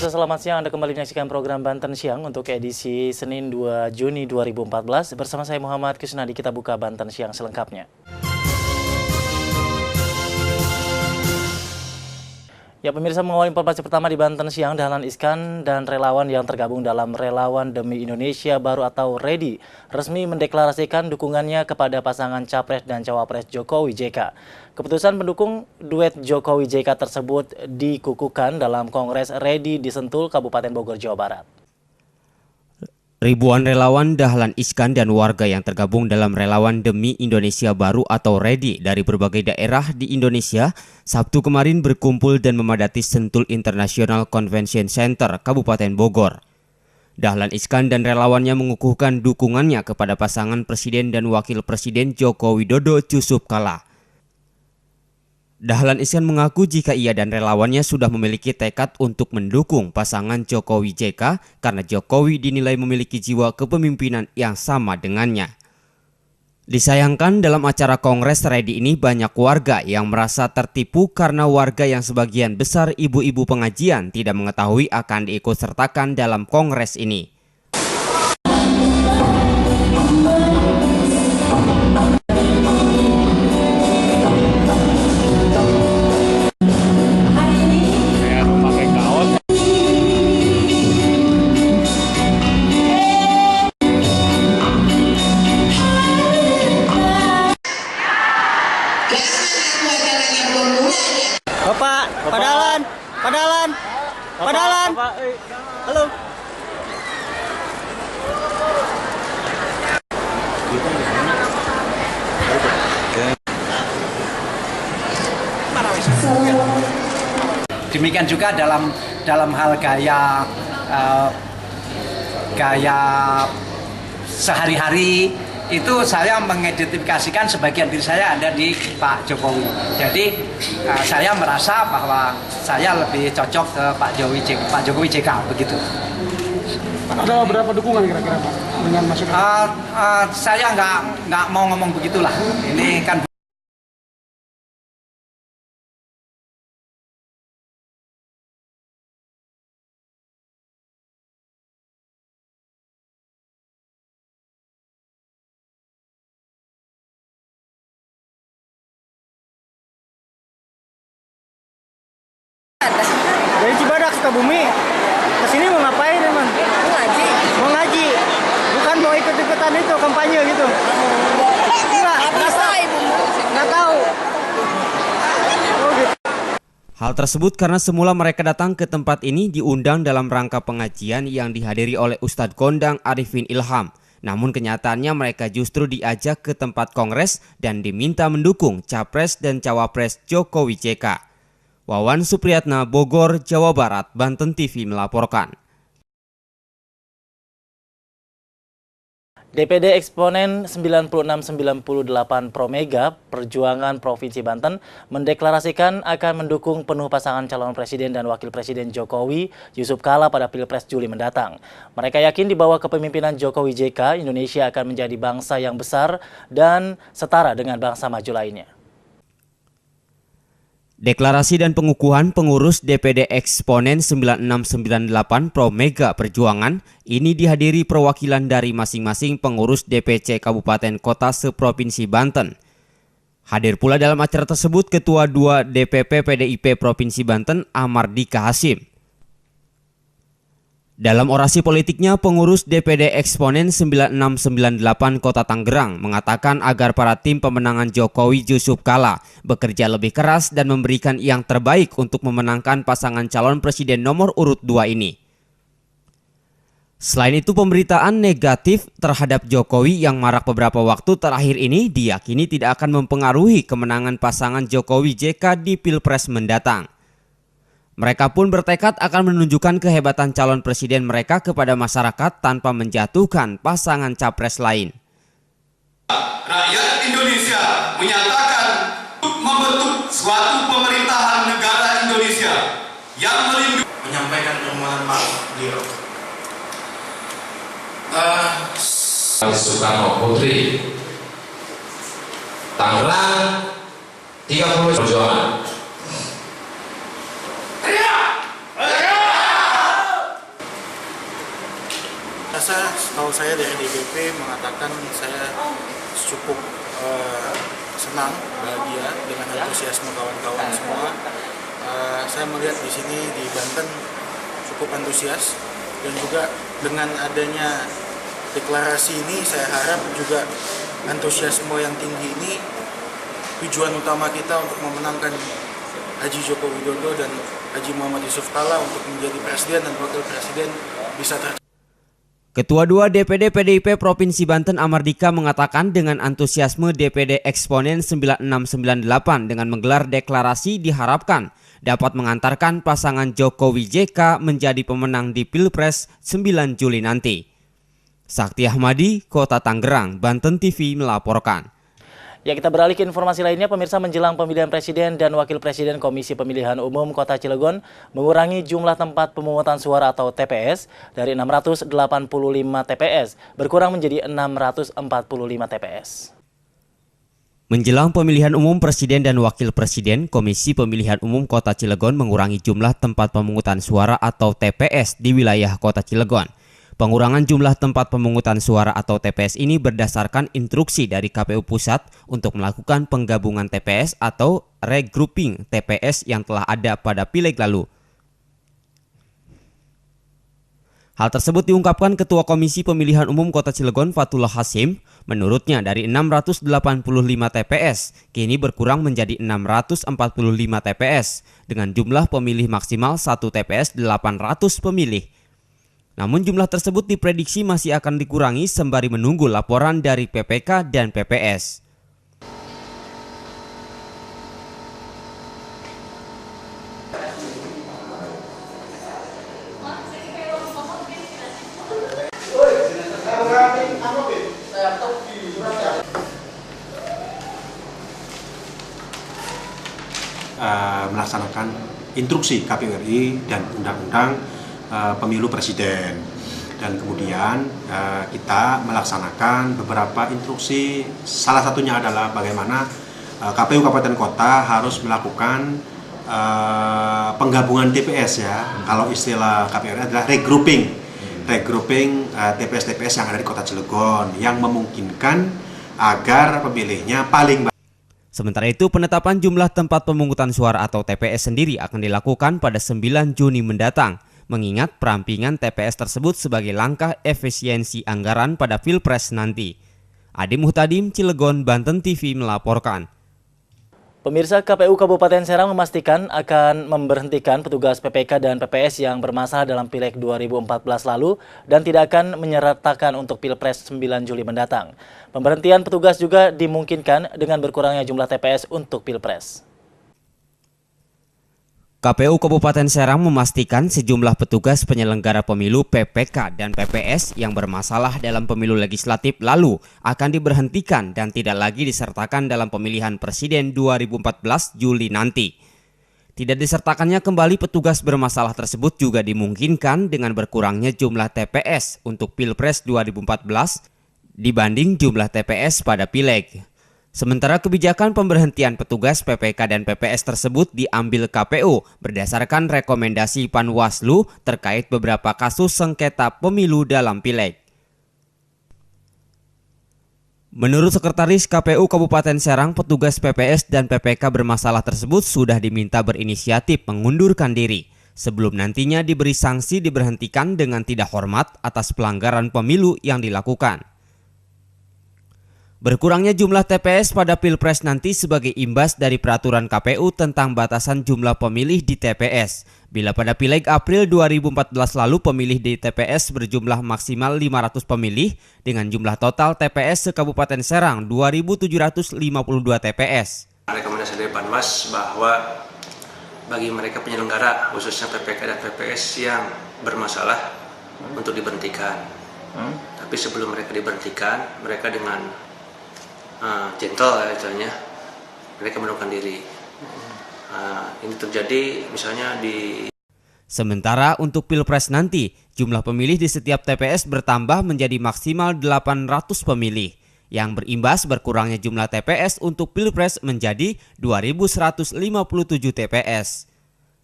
Pemirsa selamat siang, Anda kembali menyaksikan program Banten Siang untuk edisi Senin 2 Juni 2014. Bersama saya Muhammad Kusnadi, kita buka Banten Siang selengkapnya. Ya pemirsa, mengawali informasi pertama di Banten Siang, Dahlan Iskan dan relawan yang tergabung dalam Relawan Demi Indonesia Baru atau REDI resmi mendeklarasikan dukungannya kepada pasangan Capres dan Cawapres Jokowi JK. Keputusan pendukung duet Jokowi JK tersebut dikukuhkan dalam Kongres REDI di Sentul, Kabupaten Bogor, Jawa Barat. Ribuan relawan Dahlan Iskan dan warga yang tergabung dalam Relawan Demi Indonesia Baru atau REDI dari berbagai daerah di Indonesia Sabtu kemarin berkumpul dan memadati Sentul International Convention Center, Kabupaten Bogor. Dahlan Iskan dan relawannya mengukuhkan dukungannya kepada pasangan Presiden dan Wakil Presiden Joko Widodo Yusuf Kala. Dahlan Iskan mengaku jika ia dan relawannya sudah memiliki tekad untuk mendukung pasangan Jokowi JK karena Jokowi dinilai memiliki jiwa kepemimpinan yang sama dengannya. Disayangkan dalam acara Kongres REDI ini banyak warga yang merasa tertipu karena warga yang sebagian besar ibu-ibu pengajian tidak mengetahui akan diikutsertakan dalam Kongres ini. Padalan. Halo. Demikian juga dalam hal gaya sehari-hari itu saya mengidentifikasikan sebagian diri saya ada di Pak Jokowi. Jadi saya merasa bahwa saya lebih cocok ke Pak Jokowi JK begitu. Ada berapa dukungan kira-kira Pak dengan masuk? Saya nggak mau ngomong begitulah. Ini kan. Dari Cibadak, Sukabumi, kesini mau ngapain emang? Mau ngaji. Bukan mau ikut-ikutan itu, kampanye gitu. Nggak tahu. Oh, gitu. Hal tersebut karena semula mereka datang ke tempat ini diundang dalam rangka pengajian yang dihadiri oleh Ustadz Kondang Arifin Ilham. Namun kenyataannya mereka justru diajak ke tempat kongres dan diminta mendukung Capres dan Cawapres Jokowi JK. Wawan Supriyatna, Bogor, Jawa Barat, Banten TV melaporkan. DPD Eksponen 9698 Promega Perjuangan Provinsi Banten mendeklarasikan akan mendukung penuh pasangan calon presiden dan wakil presiden Jokowi Yusuf Kala pada Pilpres Juli mendatang. Mereka yakin di bawah kepemimpinan Jokowi JK, Indonesia akan menjadi bangsa yang besar dan setara dengan bangsa maju lainnya. Deklarasi dan pengukuhan pengurus DPD Eksponen 9698 Promega Perjuangan ini dihadiri perwakilan dari masing-masing pengurus DPC Kabupaten Kota seprovinsi Banten. Hadir pula dalam acara tersebut Ketua 2 DPP PDIP Provinsi Banten Amardika Hasim. Dalam orasi politiknya, pengurus DPD Eksponen 9698 Kota Tangerang mengatakan agar para tim pemenangan Jokowi Yusuf Kala bekerja lebih keras dan memberikan yang terbaik untuk memenangkan pasangan calon presiden nomor urut 2 ini. Selain itu, pemberitaan negatif terhadap Jokowi yang marak beberapa waktu terakhir ini diyakini tidak akan mempengaruhi kemenangan pasangan Jokowi JK di Pilpres mendatang. Mereka pun bertekad akan menunjukkan kehebatan calon presiden mereka kepada masyarakat tanpa menjatuhkan pasangan capres lain. Rakyat Indonesia menyatakan membentuk suatu pemerintahan negara Indonesia yang melindungi. Menyampaikan permohonan maaf beliau. Soekarno Putri, Tangerang, 30 perjuangan. saya dari DPP mengatakan saya cukup senang, bahagia dengan antusiasme kawan-kawan semua. Saya melihat di sini di Banten cukup antusias, dan juga dengan adanya deklarasi ini saya harap juga antusiasme yang tinggi ini tujuan utama kita untuk memenangkan Haji Joko Widodo dan Haji Muhammad Yusuf Kalla untuk menjadi presiden dan wakil presiden bisa tercapai. Ketua 2 DPD PDIP Provinsi Banten Amardika mengatakan dengan antusiasme DPD Eksponen 9698 dengan menggelar deklarasi diharapkan dapat mengantarkan pasangan Jokowi JK menjadi pemenang di Pilpres 9 Juli nanti. Sakti Ahmadi, Kota Tangerang, Banten TV melaporkan. Ya, kita beralih ke informasi lainnya. Pemirsa, menjelang pemilihan presiden dan wakil presiden, Komisi Pemilihan Umum Kota Cilegon mengurangi jumlah tempat pemungutan suara atau TPS dari 685 TPS berkurang menjadi 645 TPS. Menjelang pemilihan umum presiden dan wakil presiden, Komisi Pemilihan Umum Kota Cilegon mengurangi jumlah tempat pemungutan suara atau TPS di wilayah Kota Cilegon. Pengurangan jumlah tempat pemungutan suara atau TPS ini berdasarkan instruksi dari KPU Pusat untuk melakukan penggabungan TPS atau regrouping TPS yang telah ada pada pileg lalu. Hal tersebut diungkapkan Ketua Komisi Pemilihan Umum Kota Cilegon Fatullah Hasim. Menurutnya dari 685 TPS kini berkurang menjadi 645 TPS dengan jumlah pemilih maksimal 1 TPS 800 pemilih. Namun jumlah tersebut diprediksi masih akan dikurangi sembari menunggu laporan dari PPK dan PPS. Melaksanakan instruksi KPU RI dan Undang-Undang Pemilu Presiden, dan kemudian kita melaksanakan beberapa instruksi. Salah satunya adalah bagaimana KPU Kabupaten Kota harus melakukan penggabungan TPS ya. Kalau istilah KPU RI adalah regrouping TPS-TPS yang ada di Kota Cilegon yang memungkinkan agar pemilihnya paling banyak. Sementara itu, penetapan jumlah tempat pemungutan suara atau TPS sendiri akan dilakukan pada 9 Juni mendatang, mengingat perampingan TPS tersebut sebagai langkah efisiensi anggaran pada Pilpres nanti. Adi Muhtadim, Cilegon, Banten TV melaporkan. Pemirsa, KPU Kabupaten Serang memastikan akan memberhentikan petugas PPK dan PPS yang bermasalah dalam Pileg 2014 lalu dan tidak akan menyertakan untuk Pilpres 9 Juli mendatang. Pemberhentian petugas juga dimungkinkan dengan berkurangnya jumlah TPS untuk Pilpres. KPU Kabupaten Serang memastikan sejumlah petugas penyelenggara pemilu PPK dan PPS yang bermasalah dalam pemilu legislatif lalu akan diberhentikan dan tidak lagi disertakan dalam pemilihan presiden 2014 Juli nanti. Tidak disertakannya kembali petugas bermasalah tersebut juga dimungkinkan dengan berkurangnya jumlah TPS untuk Pilpres 2014 dibanding jumlah TPS pada Pileg. Sementara kebijakan pemberhentian petugas PPK dan PPS tersebut diambil KPU berdasarkan rekomendasi Panwaslu terkait beberapa kasus sengketa pemilu dalam Pileg. Menurut Sekretaris KPU Kabupaten Serang, petugas PPS dan PPK bermasalah tersebut sudah diminta berinisiatif mengundurkan diri sebelum nantinya diberi sanksi diberhentikan dengan tidak hormat atas pelanggaran pemilu yang dilakukan. Berkurangnya jumlah TPS pada Pilpres nanti sebagai imbas dari peraturan KPU tentang batasan jumlah pemilih di TPS. Bila pada Pileg April 2014 lalu pemilih di TPS berjumlah maksimal 500 pemilih dengan jumlah total TPS se-Kabupaten Serang 2.752 TPS. Rekomendasi dari Panwas bahwa bagi mereka penyelenggara khususnya PPK dan PPS yang bermasalah untuk diberhentikan. Tapi sebelum mereka diberhentikan, mereka dengan gentle ya, mereka mengundurkan diri. Ini terjadi misalnya di. Sementara untuk Pilpres nanti, jumlah pemilih di setiap TPS bertambah menjadi maksimal 800 pemilih, yang berimbas berkurangnya jumlah TPS untuk Pilpres menjadi 2.157 TPS.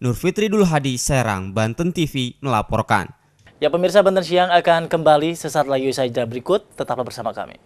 Nur Fitri Dul Hadi, Serang, Banten TV melaporkan. Ya pemirsa, Banten Siang akan kembali sesaat lagi usai jeda berikut. Tetaplah bersama kami.